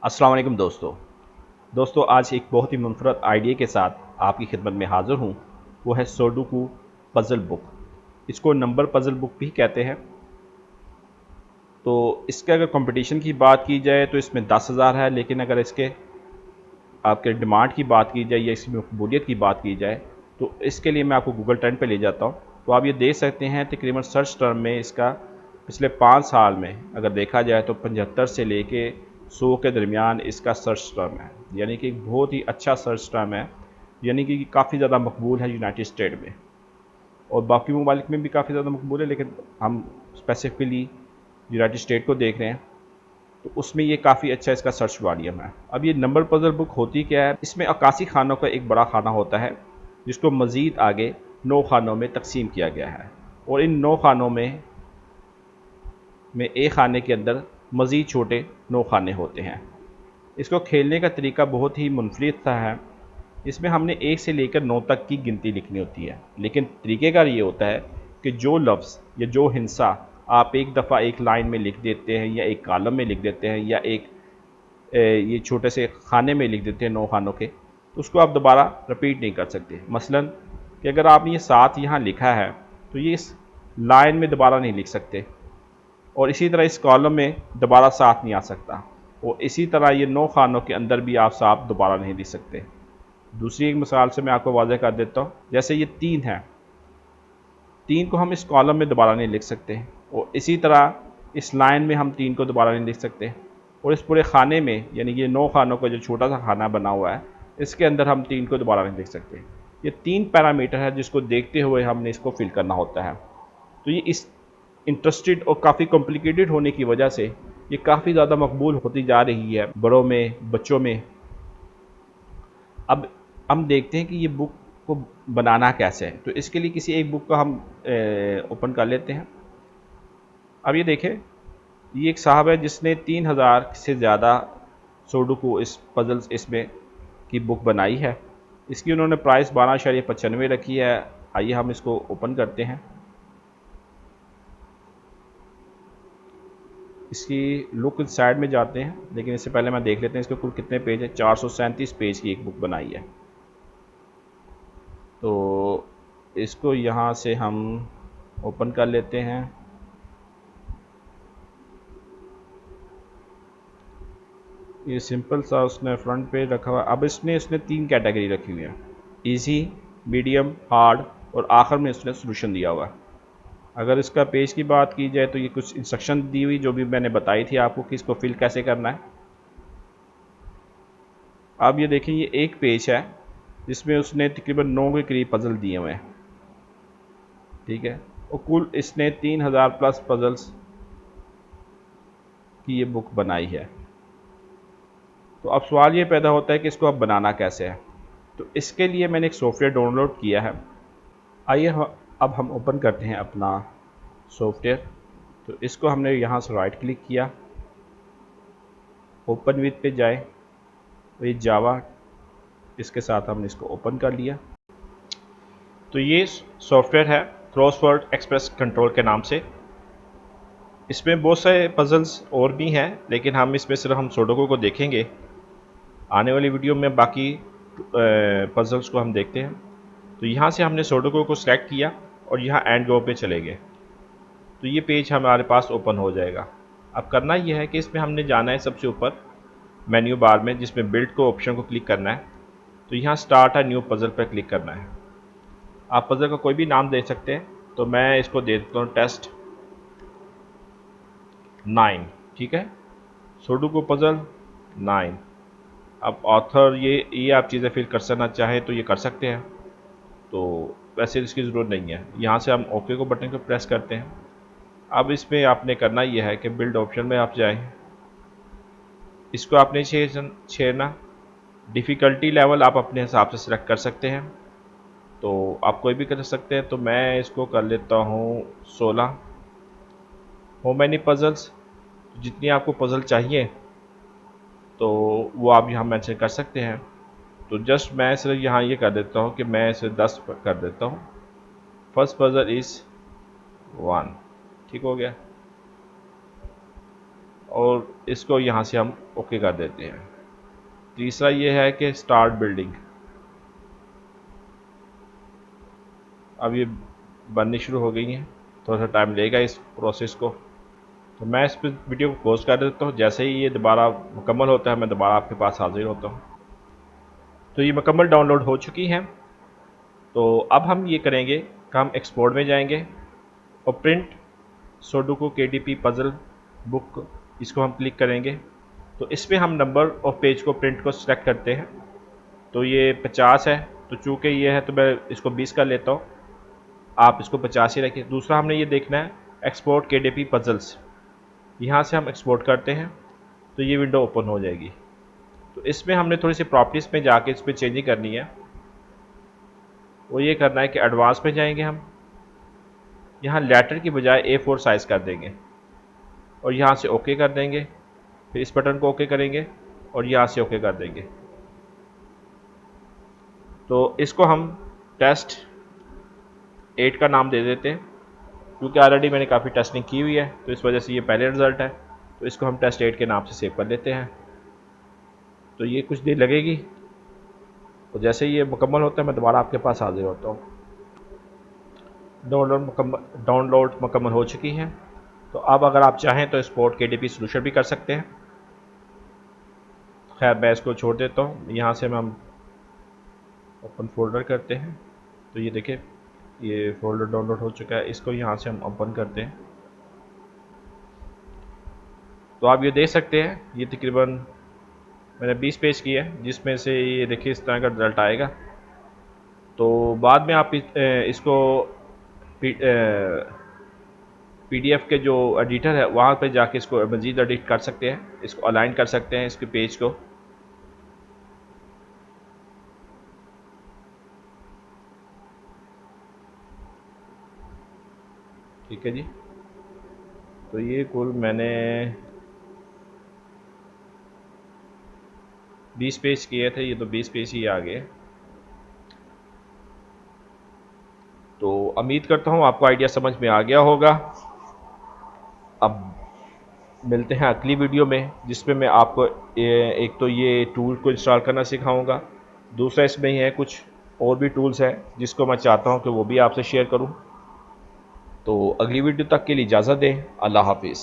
अस्सलाम वालेकुम दोस्तों आज एक बहुत ही मुनफरद आइडिया के साथ आपकी खिदमत में हाज़िर हूँ। वो है सुडोकू पज़ल बुक। इसको नंबर पज़ल बुक भी कहते हैं। तो इसके अगर कंपटीशन की बात की जाए तो इसमें 10,000 है, लेकिन अगर इसके आपके डिमांड की बात की जाए या इसकी मकबूलियत की बात की जाए तो इसके लिए मैं आपको गूगल ट्रेंड पे ले जाता हूँ। तो आप ये देख सकते हैं तकरीबन सर्च टर्म में इसका पिछले 5 साल में अगर देखा जाए तो 75 से लेके 100 के दरमियान इसका सर्च टर्म है, यानी कि एक बहुत ही अच्छा सर्च टर्म है, यानी कि काफ़ी ज़्यादा मकबूल है यूनाइटेड स्टेट में और बाकी ममालिक में भी काफ़ी ज़्यादा मकबूल है, लेकिन हम स्पेसिफिकली यूनाइटेड स्टेट को देख रहे हैं तो उसमें ये काफ़ी अच्छा इसका सर्च वॉल्यूम है। अब ये नंबर पज़ल बुक होती क्या है, इसमें 81 खानों का एक बड़ा खाना होता है जिसको मज़ीद आगे 9 खानों में तकसीम किया गया है और इन 9 खानों में एक खाने के अंदर मज़ीद छोटे 9 खाने होते हैं। इसको खेलने का तरीका बहुत ही मुनफरिद सा है। इसमें हमने 1 से लेकर 9 तक की गिनती लिखनी होती है, लेकिन तरीक़ेकार ये होता है कि जो लफ्ज़ या जो हिंसा आप एक दफ़ा एक लाइन में लिख देते हैं या एक कॉलम में लिख देते हैं या एक ये छोटे से खाने में लिख देते हैं 9 खानों के, तो उसको आप दोबारा रिपीट नहीं कर सकते। मसलन कि अगर आपने ये 7 यहाँ लिखा है तो ये इस लाइन में दोबारा नहीं लिख सकते और इसी तरह इस कॉलम में दोबारा 7 नहीं आ सकता और इसी तरह ये 9 खानों के अंदर भी आप 7 दोबारा नहीं लिख सकते। दूसरी एक मिसाल से मैं आपको वाज़ह कर देता हूँ, जैसे ये 3 है, 3 को हम इस कॉलम में दोबारा नहीं लिख सकते और इसी तरह इस लाइन में हम 3 को दोबारा नहीं लिख सकते और इस पूरे खाने में, यानी कि 9 खानों का जो छोटा सा खाना बना हुआ है, इसके अंदर हम 3 को दोबारा नहीं लिख सकते। ये 3 पैरामीटर है जिसको देखते हुए हमने इसको फिल करना होता है। तो ये इस इंटरेस्टेड और काफ़ी कॉम्प्लिकेटेड होने की वजह से ये काफ़ी ज़्यादा मकबूल होती जा रही है बड़ों में, बच्चों में। अब हम देखते हैं कि ये बुक को बनाना कैसे है। तो इसके लिए किसी एक बुक का हम ओपन कर लेते हैं। अब ये देखें, ये एक साहब है जिसने 3000 से ज़्यादा सुडोकू इस पज़ल्स इसमें की बुक बनाई है। इसकी उन्होंने प्राइस 12.95 रखी है। आइए हम इसको ओपन करते हैं। इसकी लुक साइड में जाते हैं, लेकिन इससे पहले मैं देख लेते हैं इसके कुल कितने पेज है। 437 पेज की एक बुक बनाई है। तो इसको यहाँ से हम ओपन कर लेते हैं। ये सिंपल सा उसने फ्रंट पेज रखा हुआ। अब इसने 3 कैटेगरी रखी हुई है, इजी, मीडियम, हार्ड और आखिर में इसने सोल्यूशन दिया हुआ है। अगर इसका पेज की बात की जाए तो ये कुछ इंस्ट्रक्शन दी हुई जो भी मैंने बताई थी आपको कि इसको फिल कैसे करना है। अब ये देखें, ये एक पेज है जिसमें उसने तकरीबन 9 के करीब पज़ल दिए हुए हैं, ठीक है, और कुल इसने 3000 प्लस पज़ल्स की ये बुक बनाई है। तो अब सवाल ये पैदा होता है कि इसको अब बनाना कैसे है। तो इसके लिए मैंने एक सॉफ्टवेयर डाउनलोड किया है। आइए अब हम ओपन करते हैं अपना सॉफ्टवेयर। तो इसको हमने यहाँ से राइट क्लिक किया, ओपन विद पे जाए तो ये जावा, इसके साथ हमने इसको ओपन कर लिया। तो ये सॉफ्टवेयर है क्रॉसवर्ड एक्सप्रेस कंट्रोल के नाम से। इसमें बहुत सारे पज़ल्स और भी हैं, लेकिन हम इसमें सिर्फ हम सुडोकू को देखेंगे। आने वाली वीडियो में बाकी पज़ल्स को हम देखते हैं। तो यहाँ से हमने सुडोकू को सिलेक्ट किया और यहाँ एंड गो पे चले गए तो ये पेज हमारे पास ओपन हो जाएगा। अब करना यह है कि इसमें हमने जाना है सबसे ऊपर मेन्यू बार में, जिसमें बिल्ड को ऑप्शन को क्लिक करना है। तो यहाँ स्टार्ट अ न्यू पज़ल पर क्लिक करना है। आप पज़ल का कोई भी नाम दे सकते हैं, तो मैं इसको दे देता हूँ टेस्ट 9, ठीक है, सुडोकू पज़ल 9। अब ऑथर ये आप चीज़ें फिल कर सकना चाहें तो ये कर सकते हैं, तो वैसे इसकी ज़रूरत नहीं है। यहाँ से हम ओके को बटन को प्रेस करते हैं। अब इसमें आपने करना यह है कि बिल्ड ऑप्शन में आप जाएं, इसको आपने छेड़ना। डिफ़िकल्टी लेवल आप अपने हिसाब से सिलेक्ट कर सकते हैं, तो आप कोई भी कर सकते हैं। तो मैं इसको कर लेता हूँ 16। हो मैनी पज़ल्स, जितनी आपको पज़ल चाहिए तो वो आप यहाँ मेंशन कर सकते हैं। तो जस्ट मैं सिर्फ यहाँ ये कर देता हूँ कि मैं इसे 10 कर देता हूँ। फर्स्ट पज़ल इज़ 1, ठीक हो गया। और इसको यहाँ से हम ओके कर देते हैं। तीसरा ये है कि स्टार्ट बिल्डिंग। अब ये बननी शुरू हो गई हैं, थोड़ा सा टाइम लेगा इस प्रोसेस को। तो मैं इस पर वीडियो को पॉज कर देता हूँ। जैसे ही ये दोबारा मुकम्मल होता है मैं दोबारा आपके पास हाजिर होता हूँ। तो ये मुकम्मल डाउनलोड हो चुकी हैं। तो अब हम ये करेंगे कि हम एक्सपोर्ट में जाएंगे और print sudoku KDP puzzle book, इसको हम क्लिक करेंगे। तो इसमें हम नंबर ऑफ पेज को प्रिंट को सिलेक्ट करते हैं। तो ये 50 है, तो चूँकि ये है तो मैं इसको 20 कर लेता हूँ। आप इसको 50 ही रखिए। दूसरा हमने ये देखना है एक्सपोर्ट KDP पज़ल्स, यहाँ से हम एक्सपोर्ट करते हैं तो ये विंडो ओपन हो जाएगी। तो इसमें हमने थोड़ी सी प्रॉपर्टीज़ में जाके इस पर चेंजिंग करनी है। वो ये करना है कि एडवांस में जाएंगे हम, यहाँ लेटर की बजाय A4 साइज़ कर देंगे और यहाँ से ओके कर देंगे। फिर इस बटन को ओके करेंगे और यहाँ से ओके कर देंगे। तो इसको हम टेस्ट 8 का नाम दे देते हैं, क्योंकि ऑलरेडी मैंने काफ़ी टेस्टिंग की हुई है तो इस वजह से ये पहले रिज़ल्ट है। तो इसको हम टेस्ट 8 के नाम से सेव कर लेते हैं। तो ये कुछ देर लगेगी, तो जैसे ही ये मुकम्मल होता है मैं दोबारा आपके पास हाजिर होता हूँ। डाउनलोड मुकम्मल हो चुकी है। तो अब अगर आप चाहें तो एक्सपोर्ट KDP सोल्यूशन भी कर सकते हैं। खैर मैं इसको छोड़ देता हूँ। यहाँ से हम ओपन फोल्डर करते हैं। तो ये देखें ये फोल्डर डाउनलोड हो चुका है, इसको यहाँ से हम ओपन करते हैं। तो आप ये देख सकते हैं ये तकरीबन मैंने 20 पेज किया है, जिसमें से ये देखिए इस तरह का रिज़ल्ट आएगा। तो बाद में आप इसको PDF के जो एडिटर है वहाँ पे जाके इसको मज़ीद एडिट कर सकते हैं, इसको अलाइन कर सकते हैं इसके पेज को। ठीक है जी। तो ये कुल मैंने 20 पेज किए थे, ये तो 20 पेज ही आ गए। तो उम्मीद करता हूँ आपको आइडिया समझ में आ गया होगा। अब मिलते हैं अगली वीडियो में, जिसमें मैं आपको एक तो ये टूल को इंस्टॉल करना सिखाऊंगा, दूसरा इसमें ही है कुछ और भी टूल्स हैं जिसको मैं चाहता हूँ कि वो भी आपसे शेयर करूँ। तो अगली वीडियो तक के लिए इजाज़त दें। अल्लाह हाफिज़।